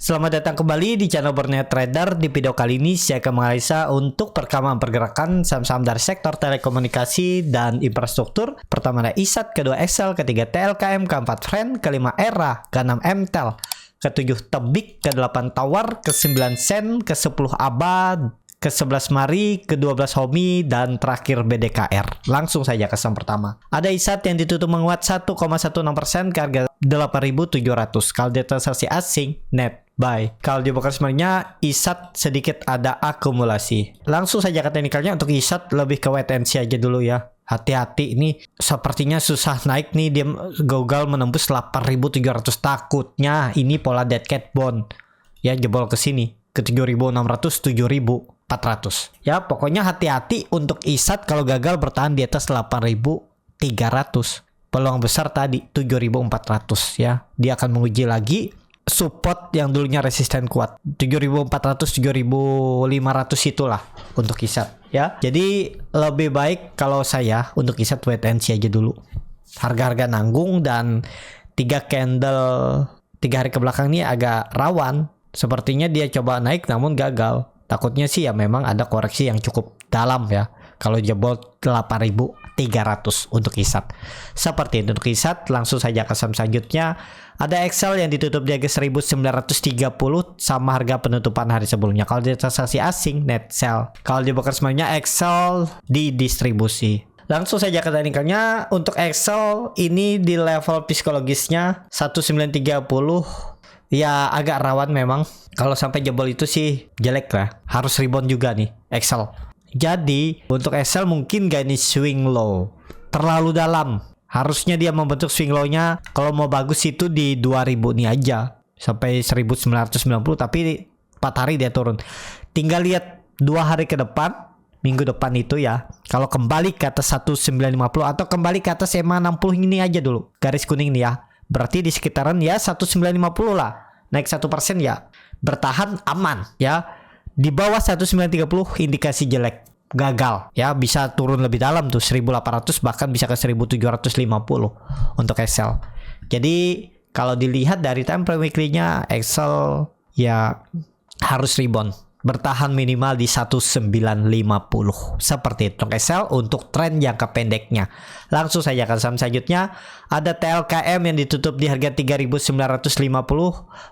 Selamat datang kembali di channel Berniat Trader. Di video kali ini saya akan menganalisa untuk perkembangan pergerakan saham-saham dari sektor telekomunikasi dan infrastruktur. Pertama ada ISAT, kedua Excel, ketiga TLKM, keempat Friend, kelima ERA, keenam MTEL, ketujuh Tebik, ke-8 Tower, ke-9 Sen, ke-10 Abad, ke-11 Mari, ke-12 Homi, dan terakhir BDKR. Langsung saja ke saham pertama. Ada ISAT yang ditutup menguat 1,16% ke harga 8.700. Kalau di transaksi asing, net buy. Kalau di broker sebenarnya ISAT sedikit ada akumulasi. Langsung saja ke teknikalnya. Untuk ISAT lebih ke wait and see aja dulu ya. Hati-hati, ini sepertinya susah naik nih. Dia gagal menembus 8.700. Takutnya ini pola dead cat bond. Ya, jebol ke sini ke 7.600, 7.400. Ya, pokoknya hati-hati untuk ISAT kalau gagal bertahan di atas 8.300. Peluang besar tadi 7.400 ya. Dia akan menguji lagi support yang dulunya resisten kuat 7.400, 7.500 itulah untuk ISAT ya. Jadi lebih baik kalau saya untuk ISAT wait and see aja dulu. Harga-harga nanggung dan 3 hari ke belakang ini agak rawan. Sepertinya dia coba naik namun gagal. Takutnya sih ya memang ada koreksi yang cukup dalam ya. Kalau jebol 8.300 untuk ISAT. Seperti itu untuk ISAT. Langsung saja ke saham selanjutnya. Ada Excel yang ditutup di harga 1.930 sama harga penutupan hari sebelumnya. Kalau di transaksi asing net sell. Kalau di broker semuanya Excel di distribusi. Langsung saja ke teknikalnya. Untuk Excel ini di level psikologisnya 1930. Ya agak rawan memang. Kalau sampai jebol itu sih jelek lah. Harus rebound juga nih Excel. Jadi untuk Excel mungkin gak ini swing low. Terlalu dalam. Harusnya dia membentuk swing low-nya kalau mau bagus itu di 2000 nih aja. Sampai 1990 tapi 4 hari dia turun. Tinggal lihat 2 hari ke depan. Minggu depan itu ya. Kalau kembali ke atas 1950 atau kembali ke atas EMA 60 ini aja dulu. Garis kuning nih ya. Berarti di sekitaran ya 1950 lah. Naik 1% ya. Bertahan aman ya. Di bawah 1930 indikasi jelek. Gagal ya. Bisa turun lebih dalam tuh 1800 bahkan bisa ke 1750 untuk Excel. Jadi kalau dilihat dari time frame weekly-nya Excel ya harus rebound. Bertahan minimal di 1950. Seperti itu Excel untuk tren jangka pendeknya. Langsung saja ke saham selanjutnya. Ada TLKM yang ditutup di harga 3.950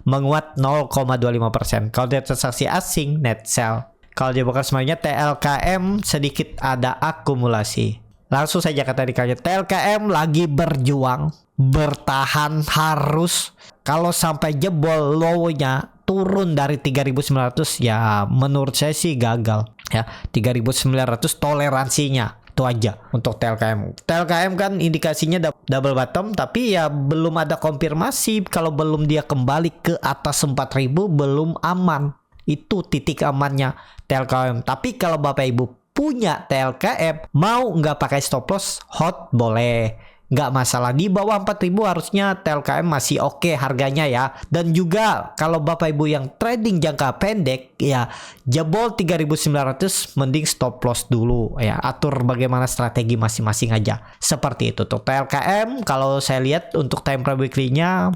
menguat 0,25%. Kalau di transaksi asing net sell. Kalau di broker semuanya TLKM sedikit ada akumulasi. Langsung saja ke teknikalnya. TLKM lagi berjuang, bertahan harus. Kalau sampai jebol low-nya turun dari 3.900 ya menurut saya sih gagal ya. 3.900 toleransinya itu aja untuk TLKM. TLKM kan indikasinya double bottom tapi ya belum ada konfirmasi. Kalau belum dia kembali ke atas 4.000 belum aman. Itu titik amannya TLKM. Tapi kalau Bapak Ibu punya TLKM mau nggak pakai stop loss hot boleh. Nggak masalah, di bawah 4.000 harusnya TLKM masih oke harganya ya. Dan juga kalau Bapak Ibu yang trading jangka pendek ya jebol 3.900 mending stop loss dulu ya. Atur bagaimana strategi masing-masing aja. Seperti itu tuh TLKM. Kalau saya lihat untuk time frame weekly-nya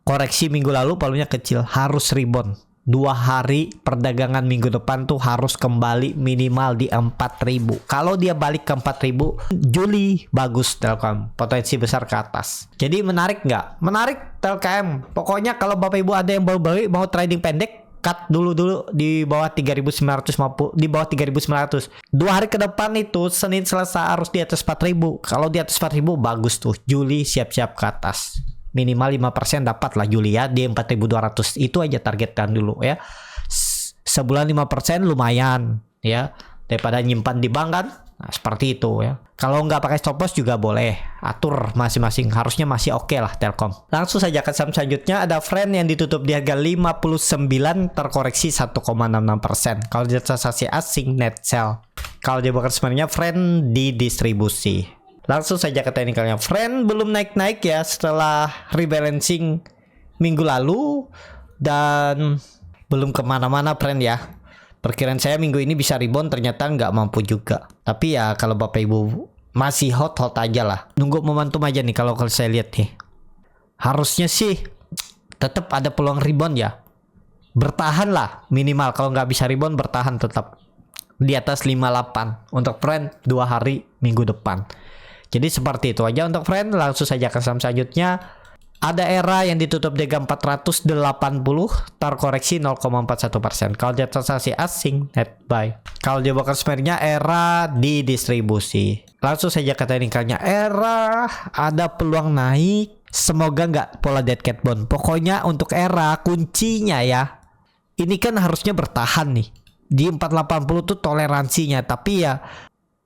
koreksi minggu lalu volunya kecil, harus rebound. 2 hari perdagangan minggu depan tuh harus kembali minimal di 4.000. Kalau dia balik ke 4.000 Juli bagus Telkom, potensi besar ke atas. Jadi menarik nggak? Menarik Telkom. Pokoknya kalau Bapak Ibu ada yang baru mau trading pendek, cut dulu di bawah 3.950, di bawah 3.900. 2 hari ke depan itu Senin Selasa harus di atas 4.000. Kalau di atas 4.000 bagus tuh. Juli siap-siap ke atas. Minimal 5% dapat lah Juli ya di 4.200. Itu aja targetkan dulu ya. Sebulan 5% lumayan ya. Daripada nyimpan di bank kan. Nah, seperti itu ya. Kalau nggak pakai stop loss juga boleh. Atur masing-masing. Harusnya masih oke lah Telkom. Langsung saja ke saham selanjutnya. Ada Friend yang ditutup di harga 59 terkoreksi 1,66%. Kalau di transaksi asing net sell. Kalau di broker sebenarnya Friend di distribusi. Langsung saja ke teknikalnya. Friend belum naik-naik ya setelah rebalancing minggu lalu. Dan belum kemana-mana Friend ya. Perkiraan saya minggu ini bisa rebound, ternyata nggak mampu juga. Tapi ya kalau Bapak Ibu masih hot aja lah. Nunggu momentum aja nih kalau saya lihat nih. Harusnya sih tetap ada peluang rebound ya. bertahan lah minimal, kalau nggak bisa rebound bertahan tetap di atas 58 untuk trend 2 hari minggu depan. Jadi seperti itu aja untuk trend. Langsung saja ke saham selanjutnya. Ada ERA yang ditutup di 480, terkoreksi 0,41%. Kalau dia transaksi asing, net buy. Kalau dia bakal sebenarnya ERA di distribusi. Langsung saja ke teknikalnya. ERA ada peluang naik. Semoga nggak pola dead cat bond. Pokoknya untuk ERA kuncinya ya. Ini kan harusnya bertahan nih. Di 480 tuh toleransinya. Tapi ya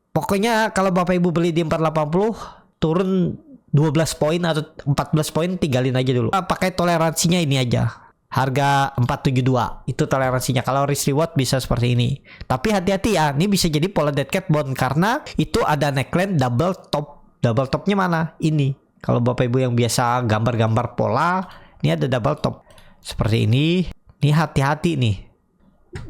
pokoknya kalau Bapak Ibu beli di 480 turun 12 poin atau 14 poin, tinggalin aja dulu. Pakai toleransinya ini aja. Harga 472 itu toleransinya. Kalau risk reward bisa seperti ini. Tapi hati-hati ya, ini bisa jadi pola dead cat bond karena itu ada neckline double top. Double topnya mana? Ini. Kalau Bapak Ibu yang biasa gambar-gambar pola, ini ada double top. Seperti ini. Ini hati-hati nih.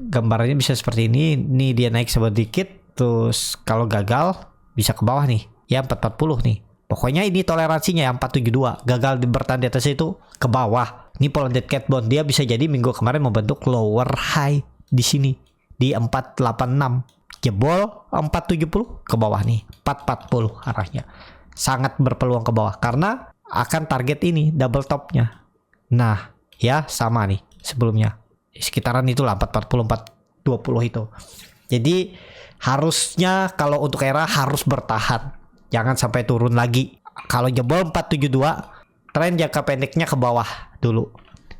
Gambarnya bisa seperti ini. Ini dia naik sedikit. Terus kalau gagal bisa ke bawah nih. Ya 440 nih. Pokoknya ini toleransinya yang 472. Gagal bertahan di atas itu ke bawah. Ini pola dead cat bond. Dia bisa jadi minggu kemarin membentuk lower high di sini di 486. Jebol 470 ke bawah nih. 440 arahnya. Sangat berpeluang ke bawah karena akan target ini double topnya. Nah, ya sama nih sebelumnya. Sekitaran itulah 440 420 itu. Jadi harusnya kalau untuk ERA harus bertahan. Jangan sampai turun lagi. Kalau jebol 472, tren jangka pendeknya ke bawah dulu.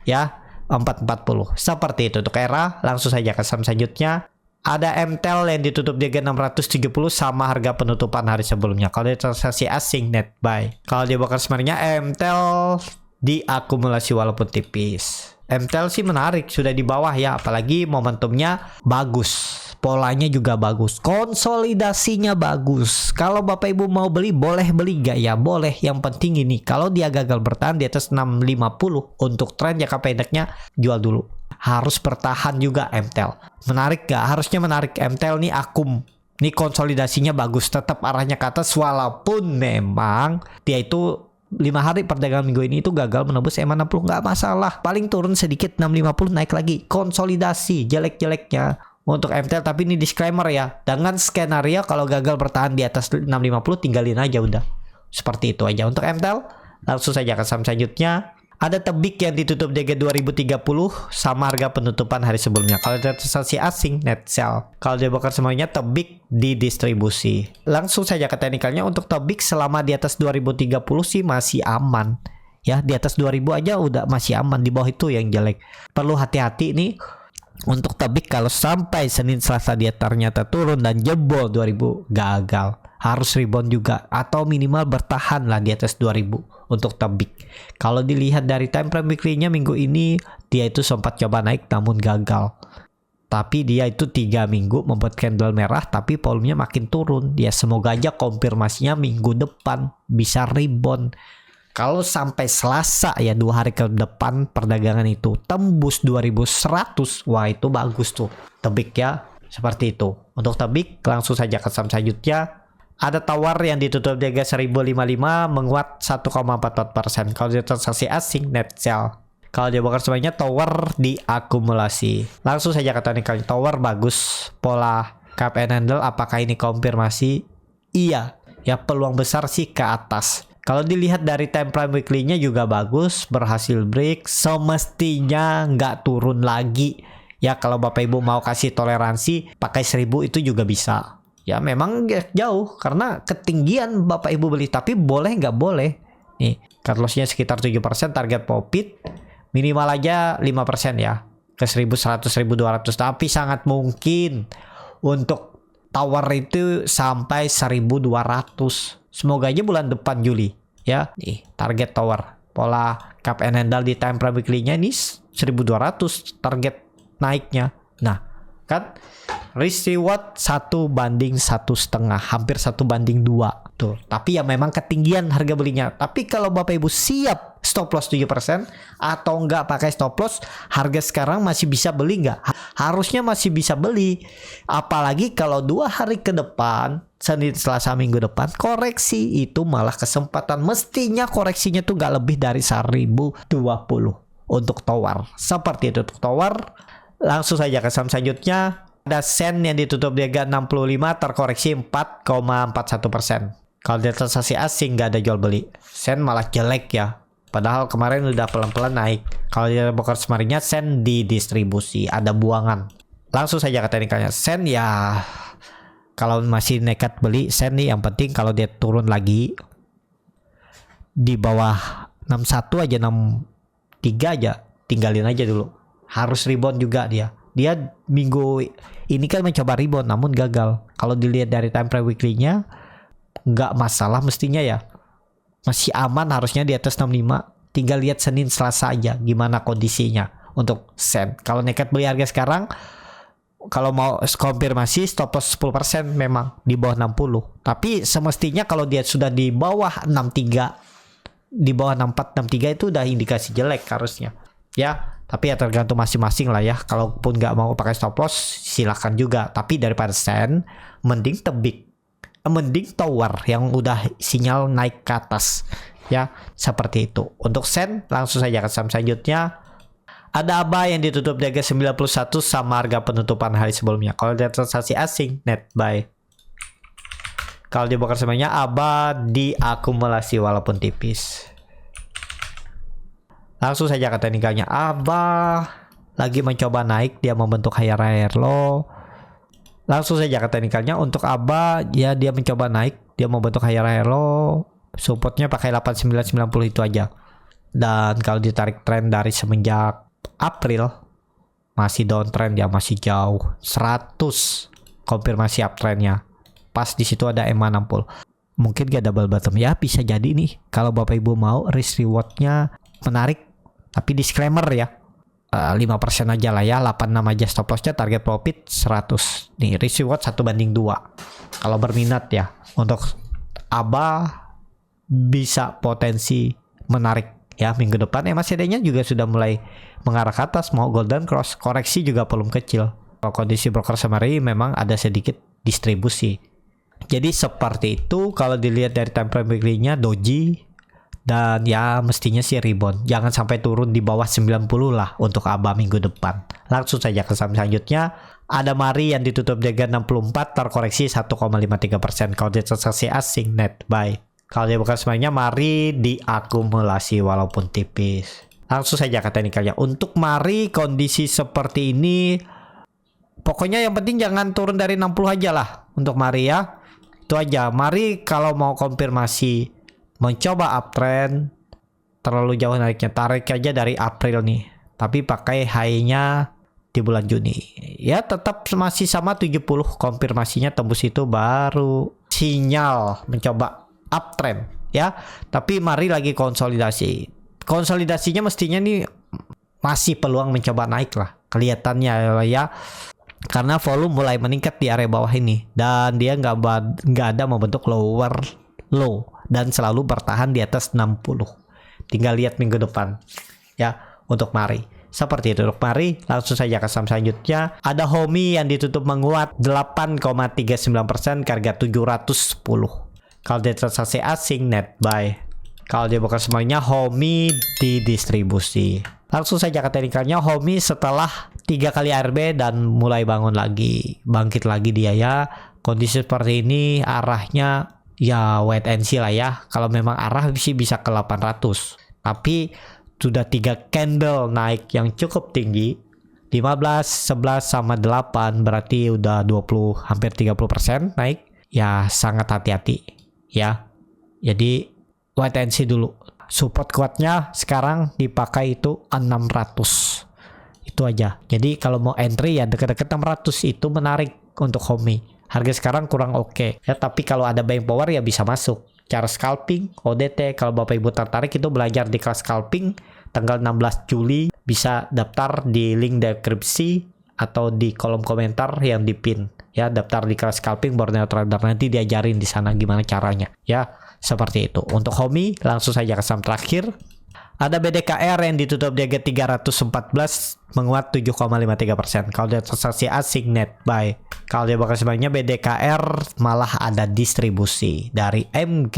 Ya, 440. Seperti itu untuk ERA. Langsung saja ke saham selanjutnya. Ada MTEL yang ditutup di 670 sama harga penutupan hari sebelumnya. Kalau dia transaksi asing, net buy. Kalau dia bakal sebenarnya MTEL diakumulasi walaupun tipis. MTEL sih menarik, sudah di bawah ya. Apalagi momentumnya bagus. Polanya juga bagus, konsolidasinya bagus. Kalau Bapak Ibu mau beli, boleh beli gak ya? Boleh. Yang penting ini, kalau dia gagal bertahan di atas 650 untuk tren jangka pendeknya, jual dulu. Harus bertahan juga MTEL. Menarik gak? Harusnya menarik. MTEL nih akum. Ini konsolidasinya bagus, tetap arahnya ke atas walaupun memang dia itu 5 hari perdagangan minggu ini itu gagal menembus EMA 60. Nggak masalah. Paling turun sedikit 650 naik lagi. Konsolidasi jelek-jeleknya untuk MTEL, tapi ini disclaimer ya. Dengan skenario kalau gagal bertahan di atas 650 tinggalin aja udah. Seperti itu aja untuk MTEL. Langsung saja ke saham selanjutnya. Ada Tebik yang ditutup di 2030 sama harga penutupan hari sebelumnya. Kalau transaksi asing net sell. Kalau dia bakar semuanya Tebik di distribusi. Langsung saja ke teknikalnya. Untuk Tebik selama di atas 2030 sih masih aman. Ya, di atas 2000 aja udah masih aman. Di bawah itu yang jelek. Perlu hati-hati nih. Untuk Tebik kalau sampai Senin Selasa dia ternyata turun dan jebol 2000, gagal. Harus rebound juga atau minimal bertahan lah di atas 2000 untuk Tebik. Kalau dilihat dari time frame weekly-nya minggu ini dia itu sempat coba naik namun gagal. Tapi dia itu 3 minggu membuat candle merah tapi volumenya makin turun. Ya semoga aja konfirmasinya minggu depan bisa rebound. Kalau sampai Selasa ya 2 hari ke depan perdagangan itu tembus 2100, wah itu bagus tuh Tebik ya. Seperti itu. Untuk Tebik langsung saja ke saham selanjutnya. Ada Tawar yang ditutup di harga 1055 menguat 1,44%. Kalau dia transaksi asing net sell. Kalau dia bakar semuanya Tawar diakumulasi. Langsung saja ke teknikal. Tawar bagus. Pola cup and handle apakah ini konfirmasi? Iya. Ya peluang besar sih ke atas. Kalau dilihat dari time frame weekly-nya juga bagus, berhasil break, semestinya nggak turun lagi. Ya kalau Bapak Ibu mau kasih toleransi, pakai 1000 itu juga bisa. Ya memang jauh, karena ketinggian Bapak Ibu beli, tapi boleh nggak boleh. Nih, cut loss-nya sekitar 7%, target profit minimal aja 5% ya. Ke 1100, 1200, tapi sangat mungkin untuk Tawar itu sampai 1200. Semoga aja bulan depan Juli ya. Nih target Tawar. Pola cup and handle di time frame weekly-nya ini 1200 target naiknya. Nah, kan risk reward 1:1,5, hampir 1:2 tuh. Tapi ya memang ketinggian harga belinya. Tapi kalau Bapak Ibu siap stop loss 7% atau enggak pakai stop loss, harga sekarang masih bisa beli enggak? Harusnya masih bisa beli. Apalagi kalau 2 hari ke depan, Senin, Selasa, Minggu depan koreksi, itu malah kesempatan. Mestinya koreksinya tuh enggak lebih dari 1020. untuk tower. Seperti itu untuk tower. Langsung saja ke saham selanjutnya. Ada Sen yang ditutup di harga 65 terkoreksi 4,41%. Kalau di transaksi asing nggak ada jual beli. Sen malah jelek ya. Padahal kemarin udah pelan-pelan naik. Kalau di broker kemarinnya Sen didistribusi, ada buangan. Langsung saja ke teknikalnya. Sen ya kalau masih nekat beli Sen nih, yang penting kalau dia turun lagi di bawah 61 aja, 63 aja, tinggalin aja dulu. Harus rebound juga dia. Dia minggu ini kan mencoba rebound namun gagal. Kalau dilihat dari time frame weekly-nya nggak masalah mestinya ya. Masih aman harusnya di atas 65. Tinggal lihat Senin Selasa aja gimana kondisinya untuk Sen. Kalau nekat beli harga sekarang, kalau mau konfirmasi stop loss 10% memang di bawah 60. Tapi semestinya kalau dia sudah di bawah 63, di bawah 64, 63 itu udah indikasi jelek harusnya. Ya, tapi ya tergantung masing-masing lah ya. Kalaupun nggak mau pakai stop loss silakan juga. Tapi daripada Sen, mending tebik, mending tower yang udah sinyal naik ke atas. Ya, seperti itu. Untuk Sen, langsung saja ke saham selanjutnya. Ada ABA yang ditutup di harga 91 sama harga penutupan hari sebelumnya. Kalau di transaksi asing, net buy. Kalau di broker semuanya, ABA diakumulasi walaupun tipis. Langsung saja ke teknikalnya. ABA lagi mencoba naik, dia membentuk higher low. Langsung saja ke teknikalnya. Untuk ABA ya dia mencoba naik, dia membentuk higher low. Supportnya pakai 8990 itu aja. Dan kalau ditarik tren dari semenjak April masih downtrend ya, masih jauh 100 konfirmasi uptrendnya. Pas di situ ada MA60. Mungkin gak double bottom ya, bisa jadi nih. Kalau Bapak Ibu mau risk rewardnya menarik, tapi disclaimer ya, 5% aja lah ya, 86 aja stop lossnya, target profit 100. Nih risk reward 1/2 kalau berminat ya. Untuk ABA bisa potensi menarik ya minggu depan. MACD-nya juga sudah mulai mengarah ke atas, mau golden cross, koreksi juga belum kecil. Kalau kondisi broker summary memang ada sedikit distribusi. Jadi seperti itu kalau dilihat dari time frame weekly-nya doji, dan ya mestinya sih rebound. Jangan sampai turun di bawah 90 lah untuk ABA minggu depan. Langsung saja ke saham selanjutnya. Ada Mari yang ditutup di harga 64 terkoreksi 1,53%. Kalau di transaksi asing net buy. Kalau dia bukan semuanya, Mari diakumulasi walaupun tipis. Langsung saja ke teknikalnya. Untuk Mari kondisi seperti ini, pokoknya yang penting jangan turun dari 60 aja lah untuk Mari ya. Itu aja. Mari kalau mau konfirmasi mencoba uptrend, terlalu jauh naiknya, tarik aja dari April nih. Tapi pakai high-nya di bulan Juni. Ya tetap masih sama 70, konfirmasinya tembus itu baru sinyal mencoba uptrend ya. Tapi Mari lagi konsolidasi. Konsolidasinya mestinya nih masih peluang mencoba naik lah kelihatannya ya. Karena volume mulai meningkat di area bawah ini dan dia nggak ada membentuk lower low dan selalu bertahan di atas 60. Tinggal lihat minggu depan ya untuk Mari. Seperti itu untuk Mari. Langsung saja ke saham selanjutnya. Ada Homi yang ditutup menguat 8,39% ke harga 710. Kalau di transaksi asing net buy. Kalau dia bukan semuanya, Homi didistribusi. Langsung saja ke teknikalnya. Homi setelah 3 kali ARB dan mulai bangun lagi, bangkit lagi dia ya. Kondisi seperti ini arahnya ya wait and see lah ya. Kalau memang arah bisa ke 800. Tapi sudah 3 candle naik yang cukup tinggi. 15, 11 sama 8 berarti udah 20 hampir 30% naik. Ya sangat hati-hati ya. Jadi wait and see dulu. Support kuatnya sekarang dipakai itu 600. Itu aja. Jadi kalau mau entry ya dekat-dekat 600 itu menarik untuk Homi. Harga sekarang kurang oke. Ya, tapi kalau ada buying power ya bisa masuk. Cara scalping, ODT, kalau Bapak Ibu tertarik itu belajar di kelas scalping tanggal 16 Juli. Bisa daftar di link deskripsi atau di kolom komentar yang dipin. Ya, daftar di kelas scalping Borneo Trader, nanti diajarin di sana gimana caranya. Ya, seperti itu. Untuk Homi, langsung saja ke saham terakhir. Ada BDKR yang ditutup di harga 314 menguat 7,53%. Kalau dia transaksi asing net buy. Kalau dia bakal sebenarnya BDKR malah ada distribusi dari MG.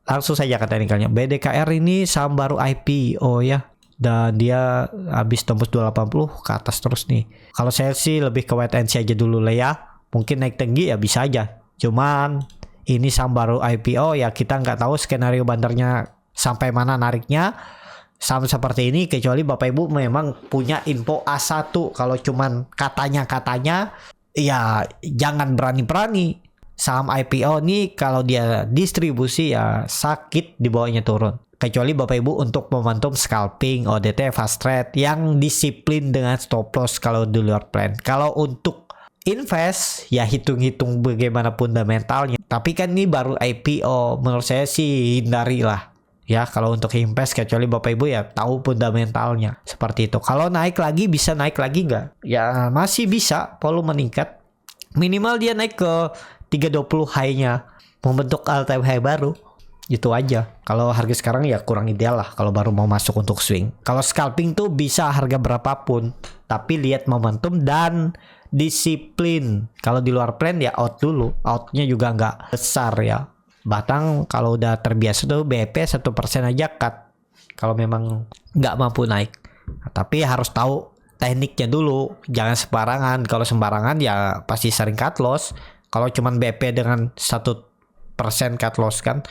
Langsung saja ke teknikalnya. BDKR ini saham baru IPO ya. dan dia habis tembus 280 ke atas terus nih. Kalau saya sih lebih ke wait and see aja dulu lah ya. Mungkin naik tinggi ya bisa aja. Cuman ini saham baru IPO ya, kita nggak tahu skenario bandarnya sampai mana nariknya. Saham seperti ini kecuali Bapak Ibu memang punya info A1. Kalau cuman katanya ya jangan berani-berani. Saham IPO nih kalau dia distribusi ya sakit dibawanya turun. Kecuali Bapak Ibu untuk momentum scalping, ODT, fast trade yang disiplin dengan stop loss kalau di luar plan. Kalau untuk invest ya hitung-hitung bagaimana fundamentalnya. Tapi kan ini baru IPO, menurut saya sih hindari lah. Ya kalau untuk invest kecuali Bapak Ibu ya tahu fundamentalnya seperti itu. Kalau naik lagi bisa naik lagi nggak? Ya masih bisa, volume meningkat. Minimal dia naik ke 320 high-nya, membentuk all time high baru. Itu aja. Kalau harga sekarang ya kurang ideal lah kalau baru mau masuk untuk swing. Kalau scalping tuh bisa harga berapapun, tapi lihat momentum dan disiplin. Kalau di luar plan ya out dulu. Outnya juga nggak besar ya. Bahkan kalau udah terbiasa tuh BP 1% aja cut. Kalau memang nggak mampu naik. Nah, tapi harus tahu tekniknya dulu. Jangan sembarangan. Kalau sembarangan ya pasti sering cut loss. Kalau cuman BP dengan 1% cut loss kan.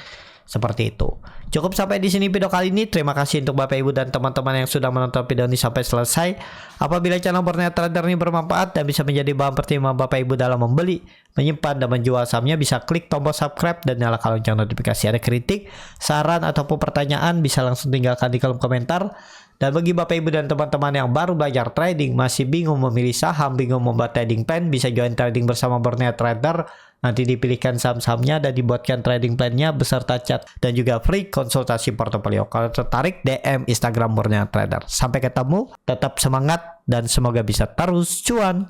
Seperti itu. Cukup sampai di sini video kali ini. Terima kasih untuk Bapak Ibu dan teman-teman yang sudah menonton video ini sampai selesai. Apabila channel Borneo Trader ini bermanfaat dan bisa menjadi bahan pertimbangan Bapak Ibu dalam membeli, menyimpan dan menjual sahamnya, bisa klik tombol subscribe dan nyalakan lonceng notifikasi. Ada kritik, saran ataupun pertanyaan bisa langsung tinggalkan di kolom komentar. Dan bagi Bapak Ibu dan teman-teman yang baru belajar trading, masih bingung memilih saham, bingung membuat trading plan, bisa join trading bersama Borneo Trader. Nanti dipilihkan saham-sahamnya dan dibuatkan trading plan-nya beserta chat dan juga free konsultasi portofolio. Kalau tertarik, DM Instagram Borneo Trader. Sampai ketemu, tetap semangat dan semoga bisa terus cuan.